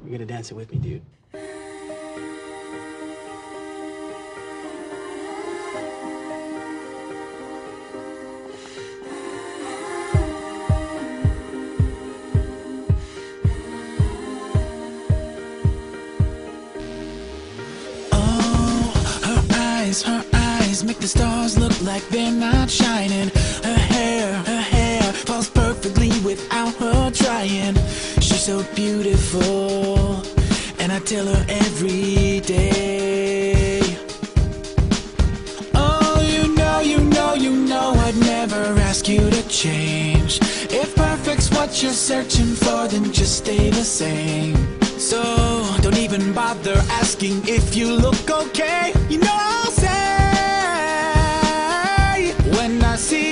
You're gonna dance it with me, dude. Her eyes make the stars look like they're not shining. Her hair falls perfectly without her trying. She's so beautiful, and I tell her every day. Oh, you know I'd never ask you to change. If perfect's what you're searching for, then just stay the same. So don't even bother asking if you look okay. You know I'll say when I see